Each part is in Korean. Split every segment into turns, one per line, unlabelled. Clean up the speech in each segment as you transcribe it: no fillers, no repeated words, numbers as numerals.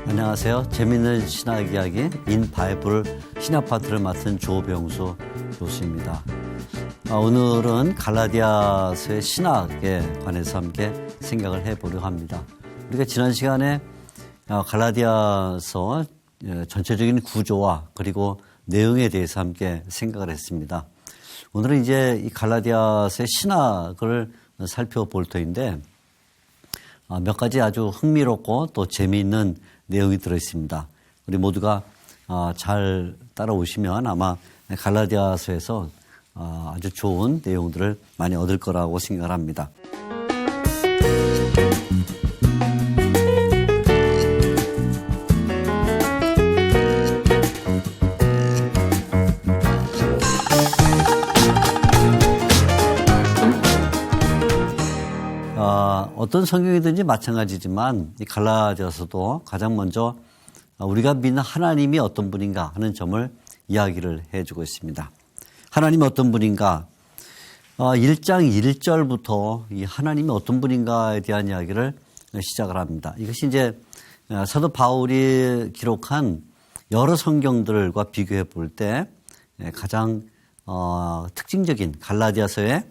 안녕하세요. 재미있는 신학 이야기 인바이블 신학파트를 맡은 조병수 교수입니다. 오늘은 갈라디아서의 신학에 관해서 함께 생각을 해보려고 합니다. 우리가 지난 시간에 갈라디아서 전체적인 구조와 그리고 내용에 대해서 함께 생각을 했습니다. 오늘은 이제 이 갈라디아서의 신학을 살펴볼 터인데 몇 가지 아주 흥미롭고 또 재미있는 내용이 들어있습니다. 우리 모두가 잘 따라오시면 아마 갈라디아서에서 아주 좋은 내용들을 많이 얻을 거라고 생각을 합니다. 어떤 성경이든지 마찬가지지만 이 갈라디아서도 가장 먼저 우리가 믿는 하나님이 어떤 분인가 하는 점을 이야기를 해주고 있습니다. 하나님이 어떤 분인가? 1장 1절부터 이 하나님이 어떤 분인가에 대한 이야기를 시작을 합니다. 이것이 이제 사도 바울이 기록한 여러 성경들과 비교해 볼 때 가장 특징적인 갈라디아서의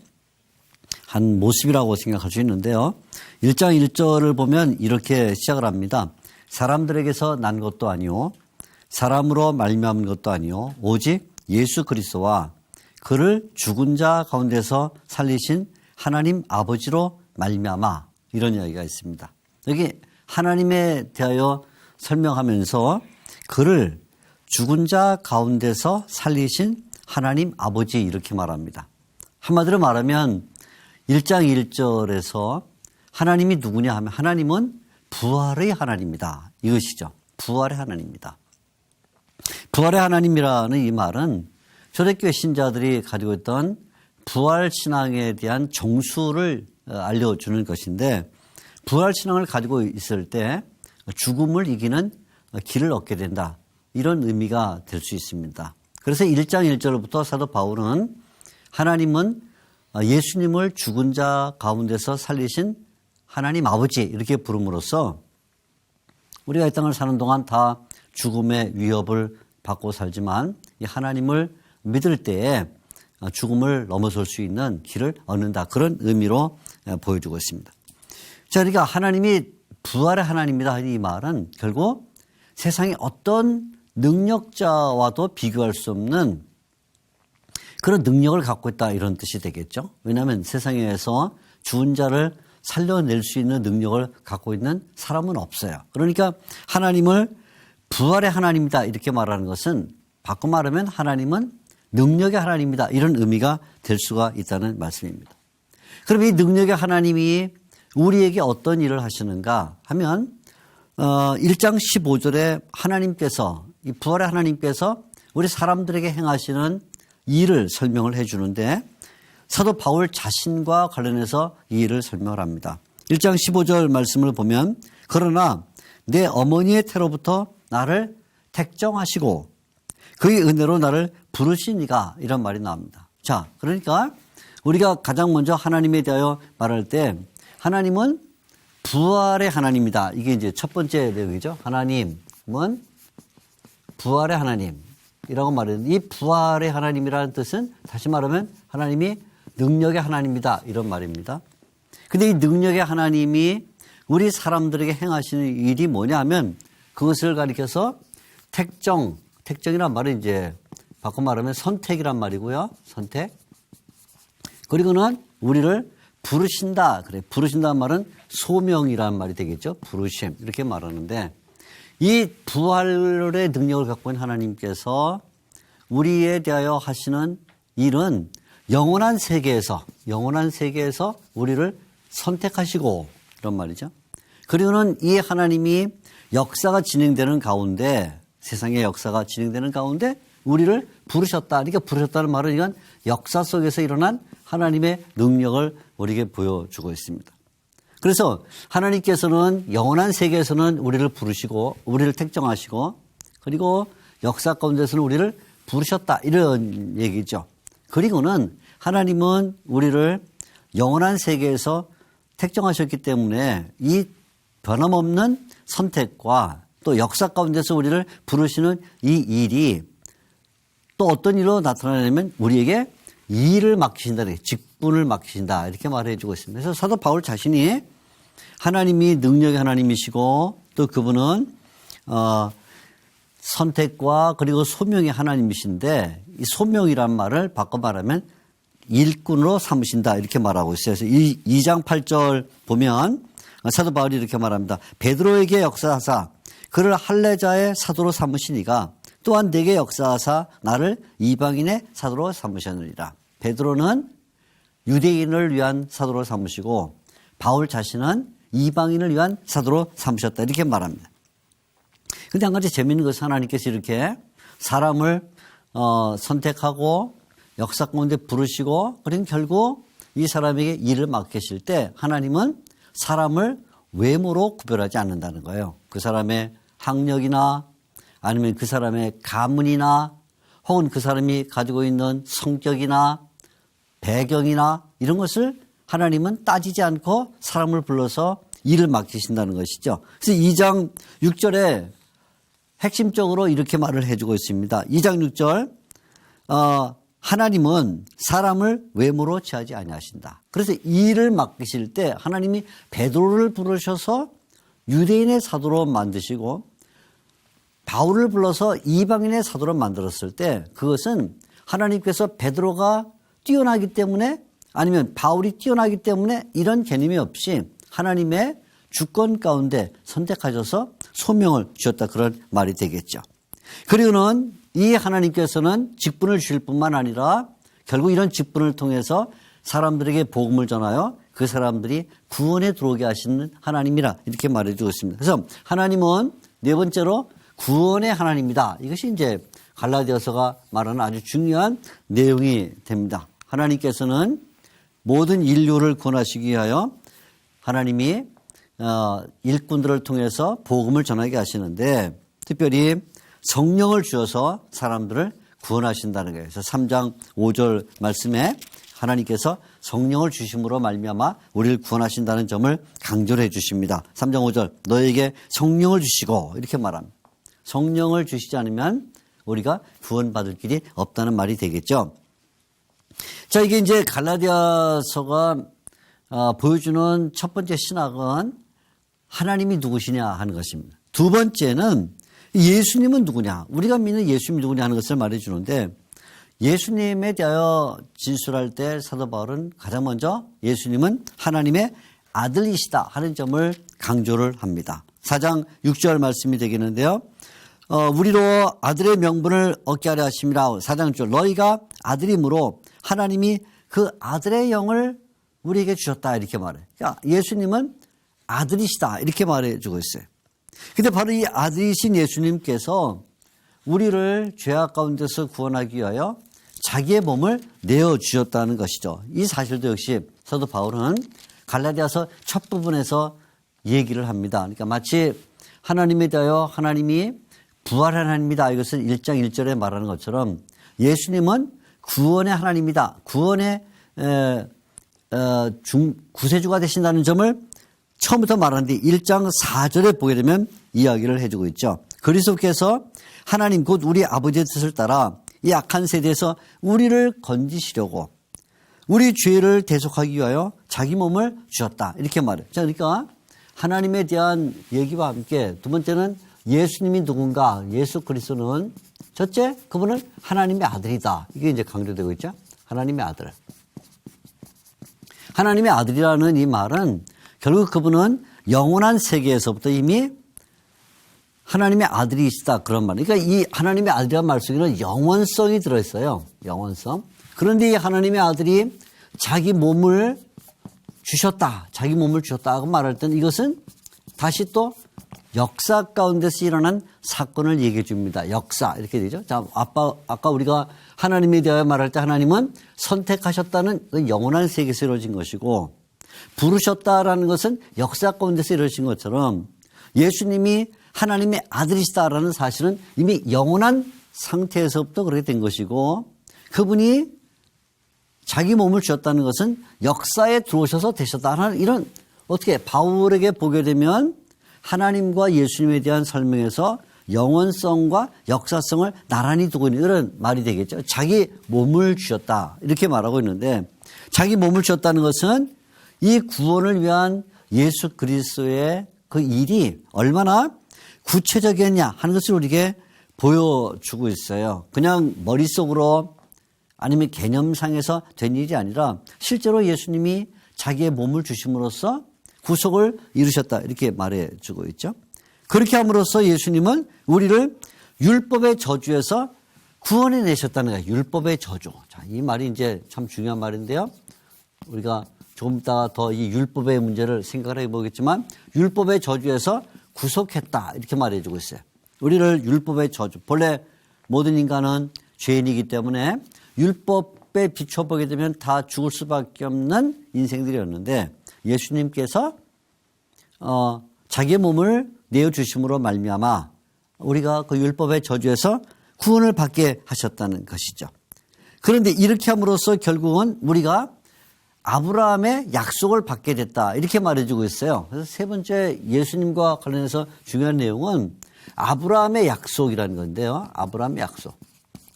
한 모습이라고 생각할 수 있는데요. 1장 1절을 보면 이렇게 시작을 합니다. 사람들에게서 난 것도 아니요 사람으로 말미암은 것도 아니요 오직 예수 그리스도와 그를 죽은 자 가운데서 살리신 하나님 아버지로 말미암아, 이런 이야기가 있습니다. 여기 하나님에 대하여 설명하면서 그를 죽은 자 가운데서 살리신 하나님 아버지, 이렇게 말합니다. 한마디로 말하면 1장 1절에서 하나님이 누구냐 하면 하나님은 부활의 하나님이다, 이것이죠. 부활의 하나님입니다. 부활의 하나님이라는 이 말은 초대교회 신자들이 가지고 있던 부활 신앙에 대한 정수를 알려주는 것인데, 부활 신앙을 가지고 있을 때 죽음을 이기는 길을 얻게 된다, 이런 의미가 될 수 있습니다. 그래서 1장 1절부터 사도 바울은 하나님은 예수님을 죽은 자 가운데서 살리신 하나님 아버지, 이렇게 부름으로써 우리가 이 땅을 사는 동안 다 죽음의 위협을 받고 살지만 이 하나님을 믿을 때에 죽음을 넘어설 수 있는 길을 얻는다, 그런 의미로 보여주고 있습니다. 자, 그러니까 하나님이 부활의 하나님이다, 이 말은 결국 세상의 어떤 능력자와도 비교할 수 없는 그런 능력을 갖고 있다, 이런 뜻이 되겠죠. 왜냐하면 세상에서 죽은 자를 살려낼 수 있는 능력을 갖고 있는 사람은 없어요. 그러니까 하나님을 부활의 하나님이다, 이렇게 말하는 것은 바꿔 말하면 하나님은 능력의 하나님이다, 이런 의미가 될 수가 있다는 말씀입니다. 그럼 이 능력의 하나님이 우리에게 어떤 일을 하시는가 하면 1장 15절에 하나님께서, 이 부활의 하나님께서 우리 사람들에게 행하시는 일을 설명을 해 주는데, 사도 바울 자신과 관련해서 이 일을 설명을 합니다. 1장 15절 말씀을 보면 그러나 내 어머니의 태로부터 나를 택정하시고 그의 은혜로 나를 부르신 이가, 이런 말이 나옵니다. 자, 그러니까 우리가 가장 먼저 하나님에 대하여 말할 때 하나님은 부활의 하나님이다, 이게 이제 첫 번째 내용이죠. 하나님은 부활의 하나님이라고 말했는데, 이 부활의 하나님이라는 뜻은 다시 말하면 하나님이 능력의 하나님이다, 이런 말입니다. 근데 이 능력의 하나님이 우리 사람들에게 행하시는 일이 뭐냐 하면 그것을 가리켜서 택정이란 말은 이제 바꿔 말하면 선택이란 말이고요. 선택. 그리고는 우리를 부르신다. 그래. 부르신다는 말은 소명이라는 말이 되겠죠. 부르심. 이렇게 말하는데, 이 부활의 능력을 갖고 있는 하나님께서 우리에 대하여 하시는 일은 영원한 세계에서 우리를 선택하시고, 이런 말이죠. 그리고는 이 하나님이 역사가 진행되는 가운데 세상의 역사가 진행되는 가운데 우리를 부르셨다. 그러니까 부르셨다는 말은 이건 역사 속에서 일어난 하나님의 능력을 우리에게 보여주고 있습니다. 그래서 하나님께서는 영원한 세계에서는 우리를 부르시고 우리를 택정하시고 그리고 역사 가운데서는 우리를 부르셨다. 이런 얘기죠. 그리고는 하나님은 우리를 영원한 세계에서 택정하셨기 때문에 이 변함없는 선택과 또 역사 가운데서 우리를 부르시는 이 일이 또 어떤 일로 나타나냐면 우리에게 이 일을 맡기신다, 직분을 맡기신다 이렇게 말해주고 있습니다. 그래서 사도 바울 자신이 하나님이 능력의 하나님이시고 또 그분은 선택과 그리고 소명의 하나님이신데 이 소명이란 말을 바꿔 말하면 일꾼으로 삼으신다 이렇게 말하고 있어요. 그래서 2장 8절 보면 사도 바울이 이렇게 말합니다. 베드로에게 역사하사 그를 할례자의 사도로 삼으시니가 또한 내게 역사하사 나를 이방인의 사도로 삼으셨느니라. 베드로는 유대인을 위한 사도로 삼으시고 바울 자신은 이방인을 위한 사도로 삼으셨다 이렇게 말합니다. 그런데 한 가지 재미있는 것은 하나님께서 이렇게 사람을 선택하고 역사 가운데 부르시고 그럼 결국 이 사람에게 일을 맡기실 때 하나님은 사람을 외모로 구별하지 않는다는 거예요. 그 사람의 학력이나 아니면 그 사람의 가문이나 혹은 그 사람이 가지고 있는 성격이나 배경이나 이런 것을 하나님은 따지지 않고 사람을 불러서 일을 맡기신다는 것이죠. 그래서 2장 6절에 핵심적으로 이렇게 말을 해주고 있습니다. 2장 6절 하나님은 사람을 외모로 취하지 아니하신다. 그래서 일을 맡기실 때 하나님이 베드로를 부르셔서 유대인의 사도로 만드시고 바울을 불러서 이방인의 사도로 만들었을 때 그것은 하나님께서 베드로가 뛰어나기 때문에 아니면 바울이 뛰어나기 때문에 이런 개념이 없이 하나님의 주권 가운데 선택하셔서 소명을 주셨다 그런 말이 되겠죠. 그리고는 이 하나님께서는 직분을 주실 뿐만 아니라 결국 이런 직분을 통해서 사람들에게 복음을 전하여 그 사람들이 구원에 들어오게 하시는 하나님이라 이렇게 말해주고 있습니다. 그래서 하나님은 네 번째로 구원의 하나님이다. 이것이 이제 갈라디아서가 말하는 아주 중요한 내용이 됩니다. 하나님께서는 모든 인류를 구원하시기 위하여 하나님이 일꾼들을 통해서 복음을 전하게 하시는데 특별히 성령을 주셔서 사람들을 구원하신다는 거예요. 그래서 3장 5절 말씀에 하나님께서 성령을 주심으로 말미암아 우리를 구원하신다는 점을 강조를 해 주십니다. 3장 5절 너에게 성령을 주시고 이렇게 말합니다. 성령을 주시지 않으면 우리가 구원받을 길이 없다는 말이 되겠죠. 자, 이게 이제 갈라디아서가 보여주는 첫 번째 신학은 하나님이 누구시냐 하는 것입니다. 두 번째는 예수님은 누구냐, 우리가 믿는 예수님이 누구냐 하는 것을 말해주는데 예수님에 대하여 진술할 때 사도 바울은 가장 먼저 예수님은 하나님의 아들이시다 하는 점을 강조를 합니다. 4장 6절 말씀이 되겠는데요. 우리로 아들의 명분을 얻게 하려 하심이라. 4장 6절 너희가 아들이므로 하나님이 그 아들의 영을 우리에게 주셨다 이렇게 말해요. 그러니까 예수님은 아들이시다 이렇게 말해주고 있어요. 근데 바로 이 아들이신 예수님께서 우리를 죄악 가운데서 구원하기 위하여 자기의 몸을 내어주셨다는 것이죠. 이 사실도 역시 사도 바울은 갈라디아서 첫 부분에서 얘기를 합니다. 그러니까 마치 하나님에 대하여 하나님이 부활한 하나님이다. 이것을 1장 1절에 말하는 것처럼 예수님은 구원의 하나님이다. 구원의 구세주가 되신다는 점을 처음부터 말하는데 1장 4절에 보게 되면 이야기를 해주고 있죠. 그리스도께서 하나님 곧 우리 아버지의 뜻을 따라 이 악한 세대에서 우리를 건지시려고 우리 죄를 대속하기 위하여 자기 몸을 주셨다. 이렇게 말해요. 자, 그러니까 하나님에 대한 얘기와 함께 두 번째는 예수님이 누군가, 예수 그리스도는 첫째, 그분은 하나님의 아들이다. 이게 이제 강조되고 있죠. 하나님의 아들. 하나님의 아들이라는 이 말은 결국 그분은 영원한 세계에서부터 이미 하나님의 아들이시다 그런 말. 그러니까 이 하나님의 아들이라는 말 속에는 영원성이 들어있어요. 영원성. 그런데 이 하나님의 아들이 자기 몸을 주셨다. 자기 몸을 주셨다 하고 말할 때는 이것은 다시 또 역사 가운데서 일어난 사건을 얘기해 줍니다. 역사 이렇게 되죠. 자, 아까 우리가 하나님에 대하여 말할 때 하나님은 선택하셨다는 그 영원한 세계에서 이루어진 것이고 부르셨다라는 것은 역사 가운데서 이루어진 것처럼 예수님이 하나님의 아들이시다라는 사실은 이미 영원한 상태에서부터 그렇게 된 것이고 그분이 자기 몸을 주셨다는 것은 역사에 들어오셔서 되셨다 하는 이런 어떻게 바울에게 보게 되면 하나님과 예수님에 대한 설명에서 영원성과 역사성을 나란히 두고 있는 이런 말이 되겠죠. 자기 몸을 주셨다 이렇게 말하고 있는데 자기 몸을 주셨다는 것은 이 구원을 위한 예수 그리스도의 그 일이 얼마나 구체적이었냐 하는 것을 우리에게 보여주고 있어요. 그냥 머릿속으로 아니면 개념상에서 된 일이 아니라 실제로 예수님이 자기의 몸을 주심으로써 구속을 이루셨다 이렇게 말해주고 있죠. 그렇게 함으로써 예수님은 우리를 율법의 저주에서 구원해내셨다는 거예요. 율법의 저주. 자, 이 말이 이제 참 중요한 말인데요. 우리가 조금 이따 더 이 율법의 문제를 생각을 해보겠지만 율법의 저주에서 구속했다 이렇게 말해주고 있어요. 우리를 율법의 저주. 본래 모든 인간은 죄인이기 때문에 율법에 비춰보게 되면 다 죽을 수밖에 없는 인생들이었는데 예수님께서 자기의 몸을 내어주심으로 말미암아 우리가 그 율법의 저주에서 구원을 받게 하셨다는 것이죠. 그런데 이렇게 함으로써 결국은 우리가 아브라함의 약속을 받게 됐다 이렇게 말해주고 있어요. 그래서 세 번째 예수님과 관련해서 중요한 내용은 아브라함의 약속이라는 건데요. 아브라함의 약속.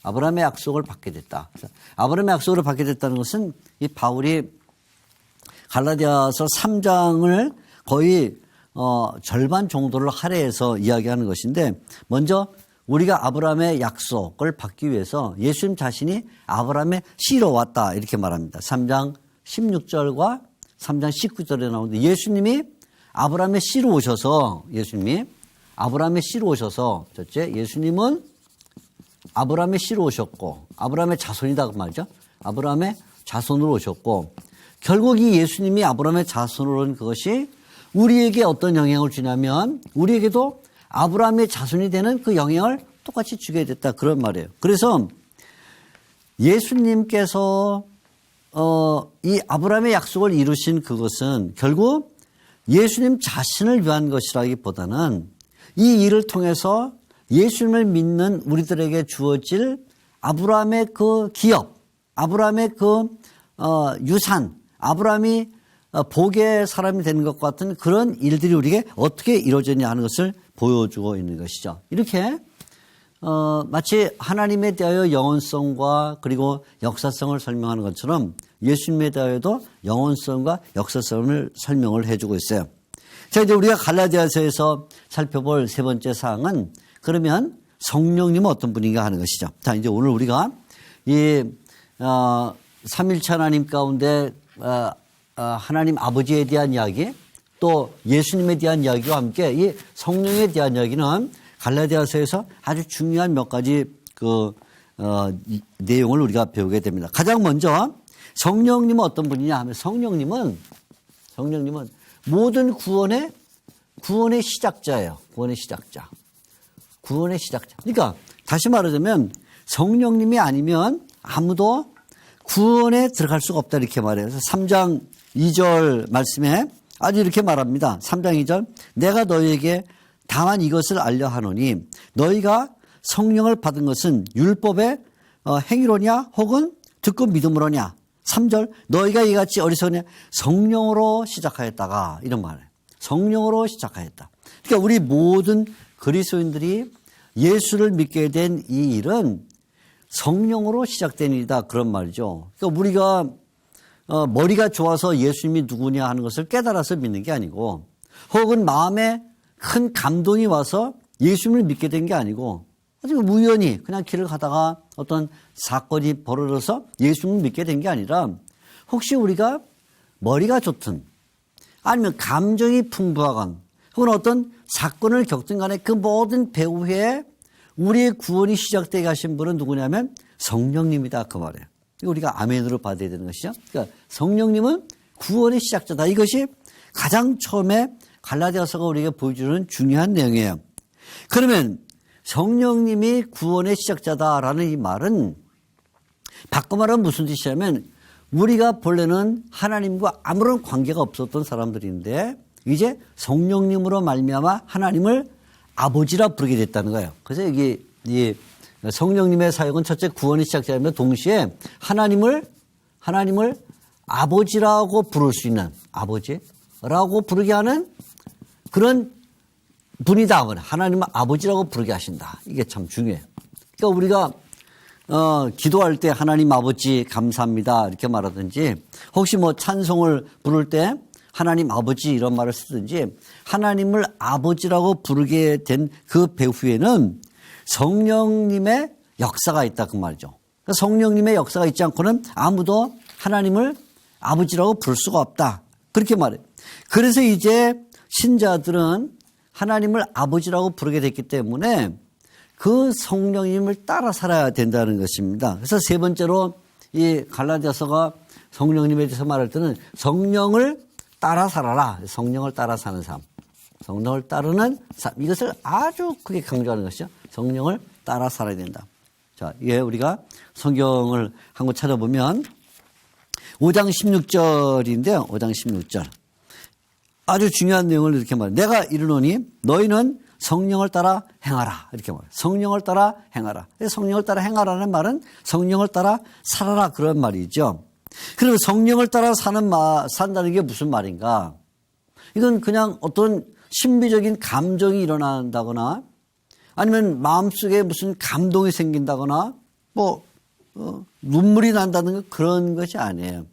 아브라함의 약속을 받게 됐다. 아브라함의 약속을 받게 됐다는 것은 이 바울이 갈라디아서 3장을 거의 절반 정도를 할애해서 이야기하는 것인데 먼저 우리가 아브라함의 약속을 받기 위해서 예수님 자신이 아브라함의 씨로 왔다 이렇게 말합니다. 3장 16절과 3장 19절에 나오는데 예수님이 아브라함의 씨로 오셔서 첫째 예수님은 아브라함의 씨로 오셨고 아브라함의 자손이다 그 말이죠. 아브라함의 자손으로 오셨고 결국 이 예수님이 아브라함의 자손으로 온 그것이 우리에게 어떤 영향을 주냐면 우리에게도 아브라함의 자손이 되는 그 영향을 똑같이 주게 됐다 그런 말이에요. 그래서 예수님께서 이 아브라함의 약속을 이루신 그것은 결국 예수님 자신을 위한 것이라기보다는 이 일을 통해서 예수님을 믿는 우리들에게 주어질 아브라함의 그 기업, 아브라함의 그 유산, 아브라함이 복의 사람이 되는 것 같은 그런 일들이 우리에게 어떻게 이루어졌냐 하는 것을 보여주고 있는 것이죠. 이렇게 마치 하나님에 대하여 영원성과 그리고 역사성을 설명하는 것처럼 예수님에 대하여도 영원성과 역사성을 설명을 해주고 있어요. 자, 이제 우리가 갈라디아서에서 살펴볼 세 번째 사항은 그러면 성령님은 어떤 분인가 하는 것이죠. 자, 이제 오늘 우리가 이 삼일체 하나님 가운데 하나님 아버지에 대한 이야기 또 예수님에 대한 이야기와 함께 이 성령에 대한 이야기는 갈라디아서에서 아주 중요한 몇 가지 내용을 우리가 배우게 됩니다. 가장 먼저 성령님은 어떤 분이냐 하면 성령님은 모든 구원의 시작자예요. 구원의 시작자. 그러니까 다시 말하자면 성령님이 아니면 아무도 구원에 들어갈 수가 없다 이렇게 말해요. 그래서 3장 2절 말씀에 아주 이렇게 말합니다. 3장 2절 내가 너희에게 다만 이것을 알려 하노니 너희가 성령을 받은 것은 율법의 행위로냐 혹은 듣고 믿음으로냐. 3절 너희가 이같이 어리석으냐 성령으로 시작하였다가 이런 말이에요. 성령으로 시작하였다. 그러니까 우리 모든 그리스도인들이 예수를 믿게 된 이 일은 성령으로 시작된 일이다 그런 말이죠. 그러니까 우리가 머리가 좋아서 예수님이 누구냐 하는 것을 깨달아서 믿는 게 아니고 혹은 마음에 큰 감동이 와서 예수님을 믿게 된 게 아니고 아주 우연히 그냥 길을 가다가 어떤 사건이 벌어져서 예수님을 믿게 된 게 아니라 혹시 우리가 머리가 좋든 아니면 감정이 풍부하건 혹은 어떤 사건을 겪든 간에 그 모든 배후에 우리의 구원이 시작되게 하신 분은 누구냐면 성령님이다 그 말이에요. 우리가 아멘으로 받아야 되는 것이죠. 그러니까 성령님은 구원의 시작자다. 이것이 가장 처음에 갈라디아서가 우리에게 보여주는 중요한 내용이에요. 그러면 성령님이 구원의 시작자다라는 이 말은 바꿔 말하면 무슨 뜻이냐면 우리가 본래는 하나님과 아무런 관계가 없었던 사람들인데 이제 성령님으로 말미암아 하나님을 아버지라 부르게 됐다는 거예요. 그래서 여기 이 성령님의 사역은 첫째 구원의 시작자이며 동시에 하나님을 아버지라고 부를 수 있는 아버지라고 부르게 하는 그런 분이다. 하나님은 아버지라고 부르게 하신다. 이게 참 중요해요. 그러니까 우리가 기도할 때 하나님 아버지 감사합니다 이렇게 말하든지 혹시 뭐 찬송을 부를 때 하나님 아버지 이런 말을 쓰든지 하나님을 아버지라고 부르게 된 그 배후에는 성령님의 역사가 있다 그 말이죠. 그러니까 성령님의 역사가 있지 않고는 아무도 하나님을 아버지라고 부를 수가 없다. 그렇게 말해요. 그래서 이제 신자들은 하나님을 아버지라고 부르게 됐기 때문에 그 성령님을 따라 살아야 된다는 것입니다. 그래서 세 번째로 이 갈라디아서가 성령님에 대해서 말할 때는 성령을 따라 살아라. 성령을 따라 사는 삶. 성령을 따르는 삶. 이것을 아주 크게 강조하는 것이죠. 성령을 따라 살아야 된다. 자, 이게 우리가 성경을 한 권 찾아보면 5장 16절인데요. 5장 16절. 아주 중요한 내용을 이렇게 말해요. 내가 이르노니 너희는 성령을 따라 행하라. 이렇게 말해요. 성령을 따라 행하라. 성령을 따라 행하라는 말은 성령을 따라 살아라 그런 말이죠. 그러면 성령을 따라 산다는 게 무슨 말인가? 이건 그냥 어떤 신비적인 감정이 일어난다거나 아니면 마음속에 무슨 감동이 생긴다거나 눈물이 난다는 그런 것이 아니에요.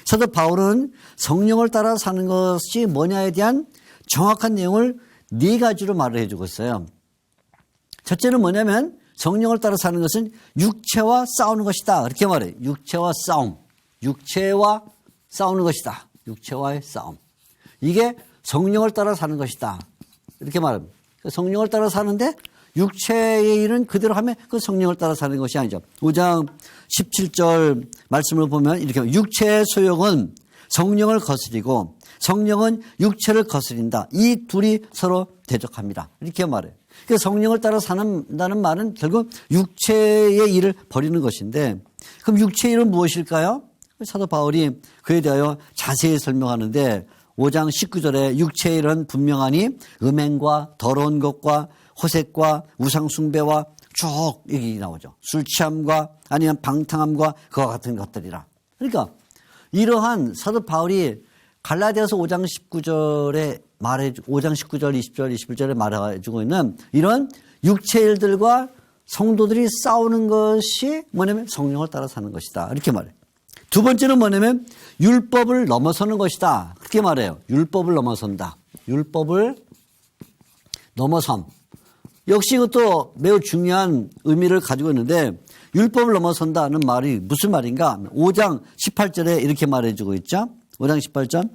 사도 바울은 성령을 따라 사는 것이 뭐냐에 대한 정확한 내용을 네 가지로 말을 해주고 있어요. 첫째는 뭐냐면 성령을 따라 사는 것은 육체와 싸우는 것이다. 그렇게 말해요. 육체와 싸움. 육체와 싸우는 것이다. 육체와의 싸움. 이게 성령을 따라 사는 것이다. 이렇게 말합니다. 성령을 따라 사는데 육체의 일은 그대로 하면 그 성령을 따라 사는 것이 아니죠. 5장 17절 말씀을 보면 이렇게 육체의 소욕은 성령을 거스리고 성령은 육체를 거스린다. 이 둘이 서로 대적합니다. 이렇게 말해요. 그러니까 성령을 따라 산다는 말은 결국 육체의 일을 버리는 것인데 그럼 육체의 일은 무엇일까요? 사도 바울이 그에 대하여 자세히 설명하는데 5장 19절에 육체의 일은 분명하니 음행과 더러운 것과 호색과 우상숭배와 쭉 여기 나오죠. 술 취함과 아니면 방탕함과 그와 같은 것들이라. 그러니까 이러한 사도 바울이 갈라디아서 5장 19절에 5장 19절, 20절, 21절에 말해주고 있는 이런 육체 일들과 성도들이 싸우는 것이 뭐냐면 성령을 따라 사는 것이다. 이렇게 말해요. 두 번째는 뭐냐면 율법을 넘어서는 것이다. 그렇게 말해요. 율법을 넘어선다. 율법을 넘어섬. 역시 이것도 매우 중요한 의미를 가지고 있는데 율법을 넘어선다는 말이 무슨 말인가? 5장 18절에 이렇게 말해주고 있죠. 5장 18절.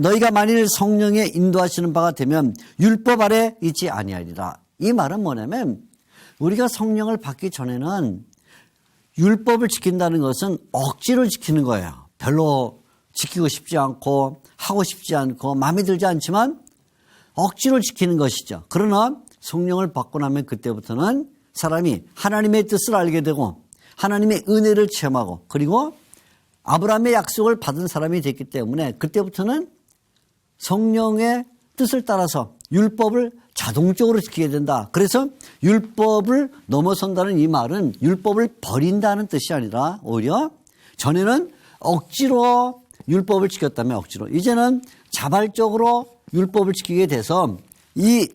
너희가 만일 성령의 인도하시는 바가 되면 율법 아래 있지 아니하리라. 이 말은 뭐냐면 우리가 성령을 받기 전에는 율법을 지킨다는 것은 억지로 지키는 거예요. 별로 지키고 싶지 않고 하고 싶지 않고 마음에 들지 않지만 억지로 지키는 것이죠. 그러나 성령을 받고 나면 그때부터는 사람이 하나님의 뜻을 알게 되고 하나님의 은혜를 체험하고 그리고 아브라함의 약속을 받은 사람이 됐기 때문에 그때부터는 성령의 뜻을 따라서 율법을 자동적으로 지키게 된다. 그래서 율법을 넘어선다는 이 말은 율법을 버린다는 뜻이 아니라 오히려 전에는 억지로 율법을 지켰다면 억지로 이제는 자발적으로 율법을 지키게 돼서 이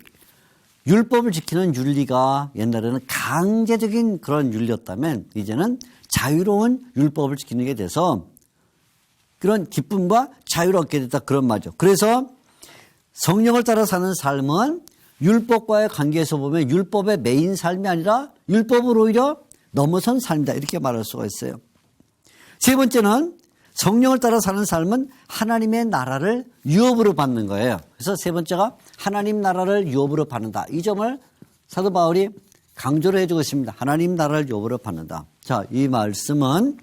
율법을 지키는 윤리가 옛날에는 강제적인 그런 윤리였다면 이제는 자유로운 율법을 지키는 게 돼서 그런 기쁨과 자유를 얻게 됐다 그런 말이죠. 그래서 성령을 따라 사는 삶은 율법과의 관계에서 보면 율법의 메인 삶이 아니라 율법을 오히려 넘어선 삶이다 이렇게 말할 수가 있어요. 세 번째는 성령을 따라 사는 삶은 하나님의 나라를 유업으로 받는 거예요. 그래서 세 번째가 하나님 나라를 유업으로 받는다. 이 점을 사도 바울이 강조를 해주고 있습니다. 하나님 나라를 유업으로 받는다. 자, 이 말씀은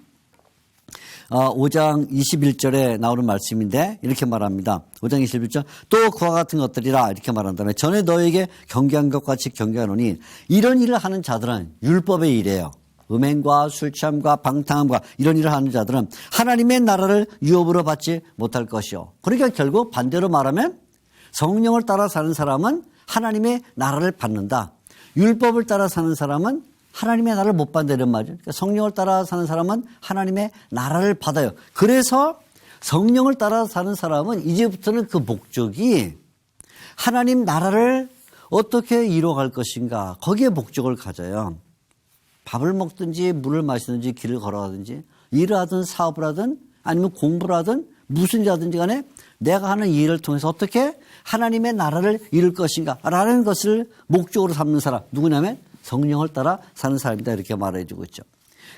5장 21절에 나오는 말씀인데 이렇게 말합니다. 5장 21절 또 그와 같은 것들이라 이렇게 말한 다음에 전에 너에게 경계한 것 같이 경계하노니 이런 일을 하는 자들은 율법의 일이에요. 음행과 술 취함과 방탕함과 이런 일을 하는 자들은 하나님의 나라를 유업으로 받지 못할 것이요. 그러니까 결국 반대로 말하면 성령을 따라 사는 사람은 하나님의 나라를 받는다. 율법을 따라 사는 사람은 하나님의 나라를 못 받는 말이죠. 그러니까 성령을 따라 사는 사람은 하나님의 나라를 받아요. 그래서 성령을 따라 사는 사람은 이제부터는 그 목적이 하나님 나라를 어떻게 이루어갈 것인가 거기에 목적을 가져요. 밥을 먹든지 물을 마시든지 길을 걸어가든지 일을 하든 사업을 하든 아니면 공부를 하든 무슨 일 하든지 간에 내가 하는 이 일을 통해서 어떻게 하나님의 나라를 이룰 것인가 라는 것을 목적으로 삼는 사람 누구냐면 성령을 따라 사는 사람이다 이렇게 말해주고 있죠.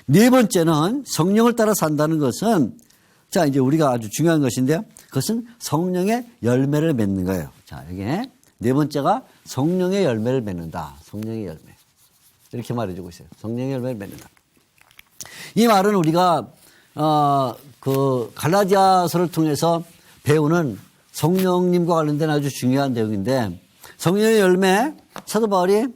네 번째는 성령을 따라 산다는 것은 자 이제 우리가 아주 중요한 것인데요. 그것은 성령의 열매를 맺는 거예요. 자 여기에 네 번째가 성령의 열매를 맺는다. 성령의 열매 이렇게 말해주고 있어요. 성령의 열매를 맺는다. 이 말은 우리가 그 갈라디아서를 통해서 배우는 성령님과 관련된 아주 중요한 내용인데 성령의 열매 사도 바울이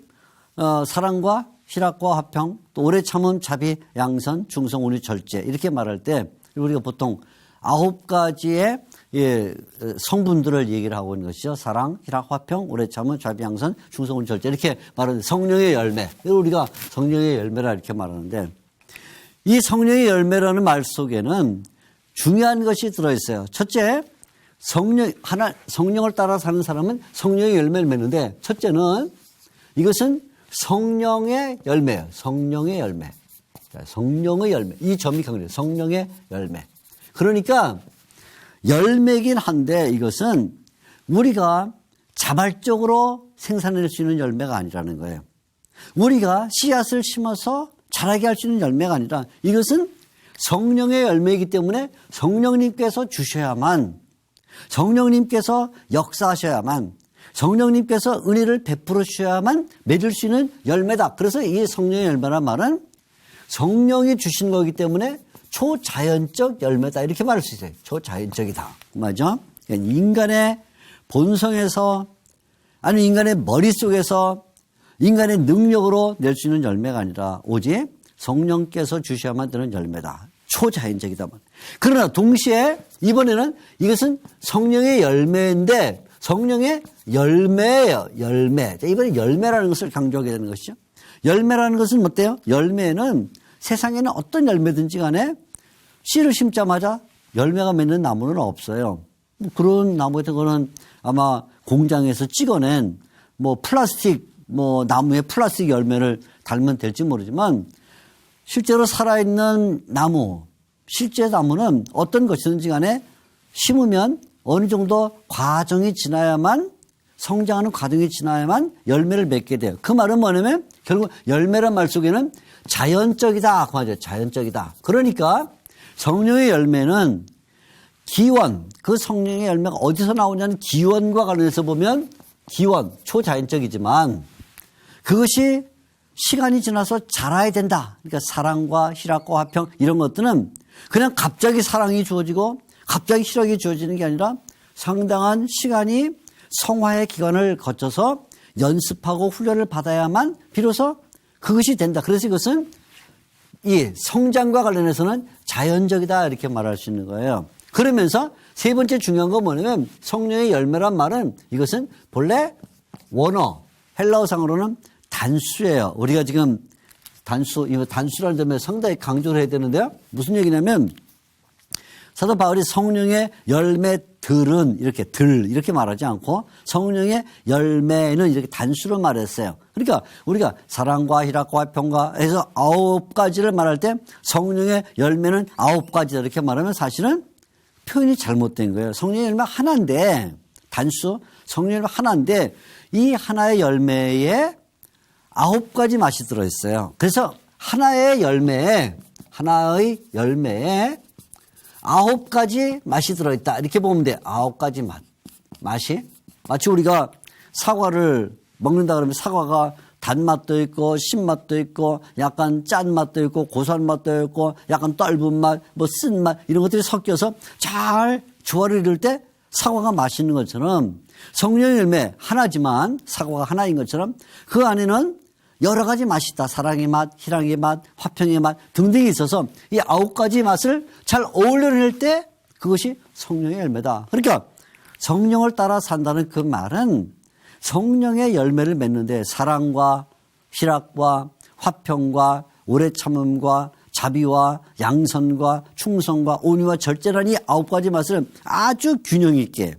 사랑과 희락과 화평 또 오래 참음 자비 양선 충성 온유 절제 이렇게 말할 때 우리가 보통 9가지의 성분들을 얘기를 하고 있는 것이죠. 사랑, 희락, 화평, 오래 참음 자비 양선 충성 온유 절제 이렇게 말하는데 성령의 열매 우리가 성령의 열매라 이렇게 말하는데 이 성령의 열매라는 말 속에는 중요한 것이 들어있어요. 첫째 성령을 따라 사는 사람은 성령의 열매를 맺는데 첫째는 이것은 성령의 열매예요. 성령의 열매. 성령의 열매. 이 점이 강조돼요. 성령의 열매. 그러니까 열매긴 한데 이것은 우리가 자발적으로 생산할 수 있는 열매가 아니라는 거예요. 우리가 씨앗을 심어서 자라게 할 수 있는 열매가 아니라 이것은 성령의 열매이기 때문에 성령님께서 주셔야만 성령님께서 역사하셔야만 성령님께서 은혜를 베풀어 주셔야만 맺을 수 있는 열매다. 그래서 이 성령의 열매란 말은 성령이 주신 거기 때문에 초자연적 열매다. 이렇게 말할 수 있어요. 초자연적이다. 맞죠? 그러니까 인간의 본성에서 아니면 인간의 머릿속에서 인간의 능력으로 낼 수 있는 열매가 아니라 오직 성령께서 주셔야만 되는 열매다. 초자연적이다. 그러나 동시에 이번에는 이것은 성령의 열매인데 성령의 열매예요. 열매. 이번에 열매라는 것을 강조하게 되는 것이죠. 열매라는 것은 어때요? 열매는 세상에는 어떤 열매든지 간에 씨를 심자마자 열매가 맺는 나무는 없어요. 그런 나무 같은 거는 아마 공장에서 찍어낸 플라스틱 나무에 플라스틱 열매를 달면 될지 모르지만 실제로 살아있는 나무, 실제 나무는 어떤 것이든지 간에 심으면 어느 정도 과정이 지나야만 성장하는 과정이 지나야만 열매를 맺게 돼요. 그 말은 뭐냐면 결국 열매란 말 속에는 자연적이다. 그 말이죠. 자연적이다. 그러니까 성령의 열매는 기원, 그 성령의 열매가 어디서 나오냐는 기원과 관련해서 보면 기원, 초자연적이지만 그것이 시간이 지나서 자라야 된다. 그러니까 사랑과 희락과 화평 이런 것들은 그냥 갑자기 사랑이 주어지고 갑자기 희락이 주어지는 게 아니라 상당한 시간이 성화의 기간을 거쳐서 연습하고 훈련을 받아야만 비로소 그것이 된다. 그래서 이것은 이 성장과 관련해서는 자연적이다 이렇게 말할 수 있는 거예요. 그러면서 세 번째 중요한 건 뭐냐면 성령의 열매란 말은 이것은 본래 원어 헬라어상으로는 단수예요. 우리가 지금 단수라는 점에 상당히 강조를 해야 되는데요. 무슨 얘기냐면 사도 바울이 성령의 열매들은 이렇게 말하지 않고 성령의 열매는 이렇게 단수로 말했어요. 그러니까 우리가 사랑과 희락과 화평과 해서 9가지를 말할 때 성령의 열매는 9가지다 이렇게 말하면 사실은 표현이 잘못된 거예요. 성령의 열매 하나인데 단수 성령의 열매 하나인데 이 하나의 열매에 9가지 맛이 들어있어요. 그래서 하나의 열매에 9가지 맛이 들어있다. 이렇게 보면 돼. 9가지 맛이. 마치 우리가 사과를 먹는다 그러면 사과가 단맛도 있고 신맛도 있고 약간 짠맛도 있고 고소한 맛도 있고 약간 떫은 맛, 뭐 쓴맛 이런 것들이 섞여서 잘 조화를 이룰 때 사과가 맛있는 것처럼 성령의 열매 하나지만 사과가 하나인 것처럼 그 안에는 여러 가지 맛이 있다. 사랑의 맛, 희랑의 맛, 화평의 맛 등등이 있어서 이 9가지 맛을 잘 어울려낼 때 그것이 성령의 열매다. 그러니까 성령을 따라 산다는 그 말은 성령의 열매를 맺는데 사랑과 희락과 화평과 오래 참음과 자비와 양선과 충성과 온유와 절제라는 이 9가지 맛을 아주 균형 있게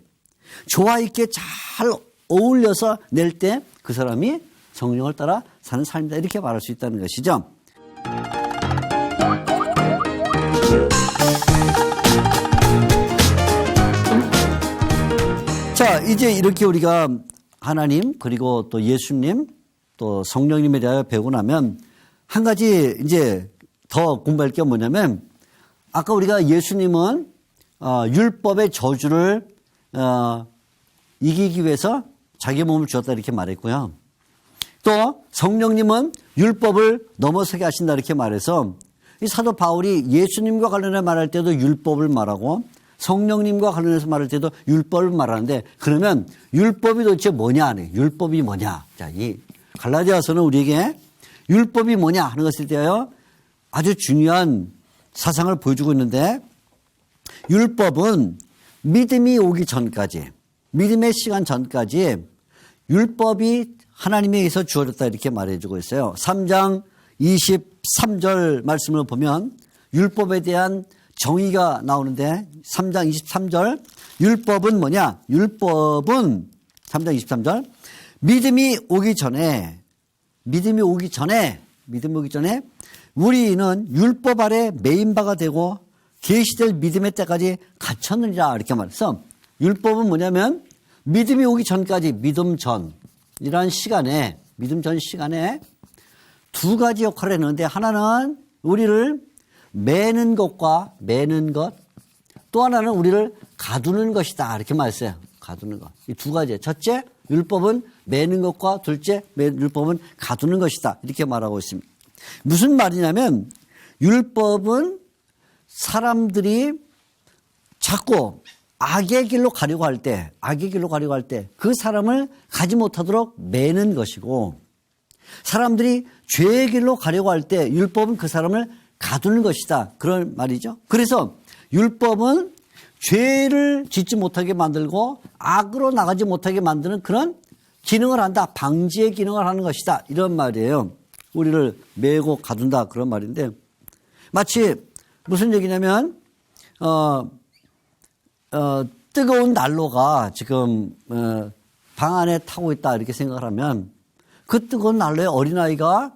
조화 있게 잘 어울려서 낼 때 그 사람이 성령을 따라 사는 삶이다. 이렇게 말할 수 있다는 것이죠. 자, 이제 이렇게 우리가 하나님 그리고 또 예수님 또 성령님에 대하여 배우고 나면 한 가지 이제 더 공부할 게 뭐냐면 아까 우리가 예수님은 율법의 저주를 이기기 위해서 자기 몸을 주었다 이렇게 말했고요. 또 성령님은 율법을 넘어서게 하신다 이렇게 말해서 이 사도 바울이 예수님과 관련해 말할 때도 율법을 말하고 성령님과 관련해서 말할 때도 율법을 말하는데 그러면 율법이 도대체 뭐냐 하네. 율법이 뭐냐. 자, 이 갈라디아서는 우리에게 율법이 뭐냐 하는 것에 대하여 아주 중요한 사상을 보여주고 있는데 율법은 믿음이 오기 전까지 믿음의 시간 전까지 율법이 하나님에 의해서 주어졌다 이렇게 말해주고 있어요. 3장 23절 말씀을 보면 율법에 대한 정의가 나오는데 3장 23절 율법은 뭐냐? 율법은 3장 23절 믿음이 오기 전에 우리는 율법 아래 메인 바가 되고 계시될 믿음의 때까지 갇혔느니라 이렇게 말해서 율법은 뭐냐면 믿음이 오기 전까지 믿음 전이라는 시간에 두 가지 역할을 했는데 하나는 우리를 매는 것 또 하나는 우리를 가두는 것이다 이렇게 말했어요. 가두는 것. 이 두 가지. 첫째 율법은 매는 것과 둘째 율법은 가두는 것이다 이렇게 말하고 있습니다. 무슨 말이냐면 율법은 사람들이 자꾸 악의 길로 가려고 할 때 그 사람을 가지 못하도록 매는 것이고 사람들이 죄의 길로 가려고 할 때 율법은 그 사람을 가두는 것이다. 그런 말이죠. 그래서 율법은 죄를 짓지 못하게 만들고 악으로 나가지 못하게 만드는 그런 기능을 한다. 방지의 기능을 하는 것이다. 이런 말이에요. 우리를 매고 가둔다. 그런 말인데 마치 무슨 얘기냐면 뜨거운 난로가 지금 방 안에 타고 있다 이렇게 생각을 하면 그 뜨거운 난로에 어린아이가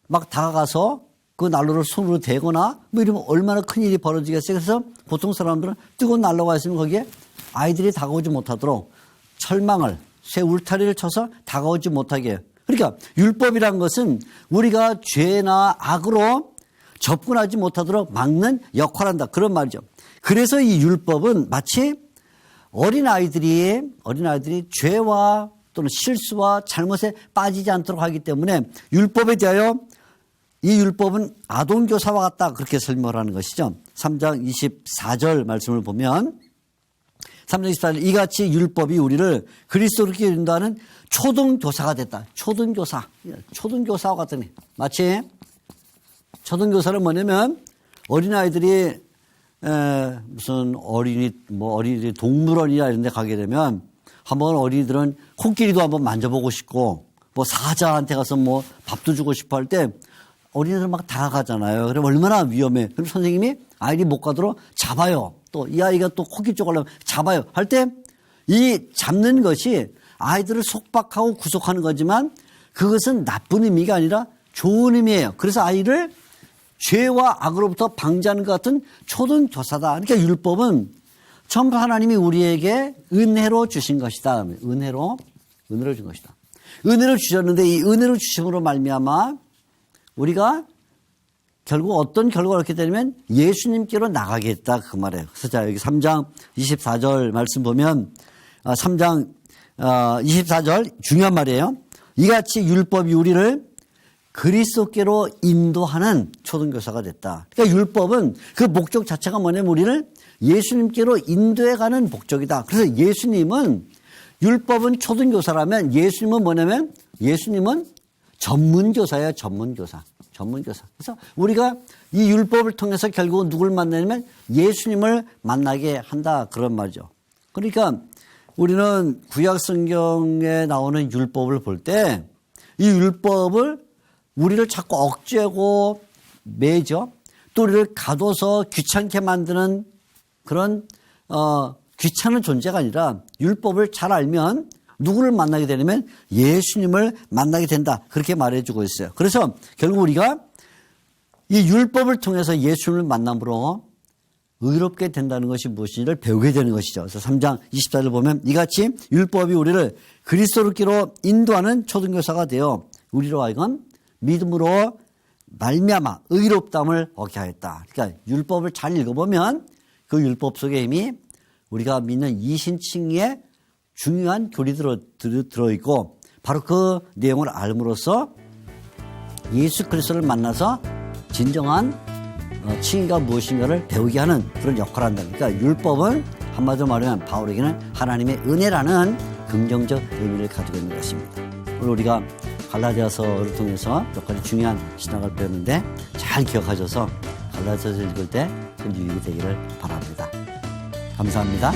막 다가가서 그 난로를 손으로 대거나 뭐 이러면 얼마나 큰일이 벌어지겠어요. 그래서 보통 사람들은 뜨거운 난로가 있으면 거기에 아이들이 다가오지 못하도록 철망을 새 울타리를 쳐서 다가오지 못하게 해요. 그러니까 율법이란 것은 우리가 죄나 악으로 접근하지 못하도록 막는 역할을 한다. 그런 말이죠. 그래서 이 율법은 마치 어린아이들이 죄와 또는 실수와 잘못에 빠지지 않도록 하기 때문에 율법에 대하여 이 율법은 아동교사와 같다 그렇게 설명을 하는 것이죠. 3장 24절 말씀을 보면 3장 24절 이같이 율법이 우리를 그리스도로 이룬다는 초등교사가 됐다. 초등교사와 같더니 마치 초등교사는 뭐냐면 어린아이들이 무슨 어린이 동물원이나 이런 데 가게 되면 한번 어린이들은 코끼리도 한번 만져보고 싶고 뭐 사자한테 가서 뭐 밥도 주고 싶어 할 때 어린이들 막 다가가잖아요. 그럼 얼마나 위험해. 그럼 선생님이 아이들이 못 가도록 잡아요. 또 이 아이가 또 코끼리 쪽 가려면 잡아요. 할 때 이 잡는 것이 아이들을 속박하고 구속하는 거지만 그것은 나쁜 의미가 아니라 좋은 의미예요. 그래서 아이를 죄와 악으로부터 방지하는 것 같은 초등교사다. 그러니까 율법은 전부 하나님이 우리에게 은혜로 주신 것이다. 은혜로 준 것이다. 은혜로 주셨는데 이 은혜로 주심으로 말미암아 우리가 결국 어떤 결과를 얻게 되냐면 예수님께로 나가겠다 그 말이에요. 그래서 자 여기 3장 24절 말씀 보면 3장 24절 중요한 말이에요. 이같이 율법이 우리를 그리스도께로 인도하는 초등교사가 됐다. 그러니까 율법은 그 목적 자체가 뭐냐면 우리를 예수님께로 인도해가는 목적이다. 그래서 예수님은 율법은 초등교사라면 예수님은 뭐냐면 예수님은 전문교사예요. 전문교사. 그래서 우리가 이 율법을 통해서 결국은 누굴 만나냐면 예수님을 만나게 한다. 그런 말이죠. 그러니까 우리는 구약 성경에 나오는 율법을 볼 때 이 율법을 우리를 자꾸 억제하고 매죠. 또 우리를 가둬서 귀찮게 만드는 그런 귀찮은 존재가 아니라 율법을 잘 알면 누구를 만나게 되냐면 예수님을 만나게 된다. 그렇게 말해주고 있어요. 그래서 결국 우리가 이 율법을 통해서 예수님을 만남으로 의롭게 된다는 것이 무엇인지를 배우게 되는 것이죠. 그래서 3장 24절을 보면 이같이 율법이 우리를 그리스도께로 인도하는 초등교사가 되어 우리로 하여금 믿음으로 말미암아 의롭다함을 얻게 하였다. 그러니까 율법을 잘 읽어보면 그 율법 속에 이미 우리가 믿는 이신칭의 중요한 교리 들어있고 바로 그 내용을 알므로써 예수 그리스도를 만나서 진정한 칭의가 무엇인가를 배우게 하는 그런 역할을 한다. 그러니까 율법은 한마디로 말하면 바울에게는 하나님의 은혜라는 긍정적 의미를 가지고 있는 것입니다. 오늘 우리가 갈라디아서를 통해서 몇 가지 중요한 신학을 배웠는데 잘 기억하셔서 갈라디아서를 읽을 때 큰 유익이 되기를 바랍니다. 감사합니다.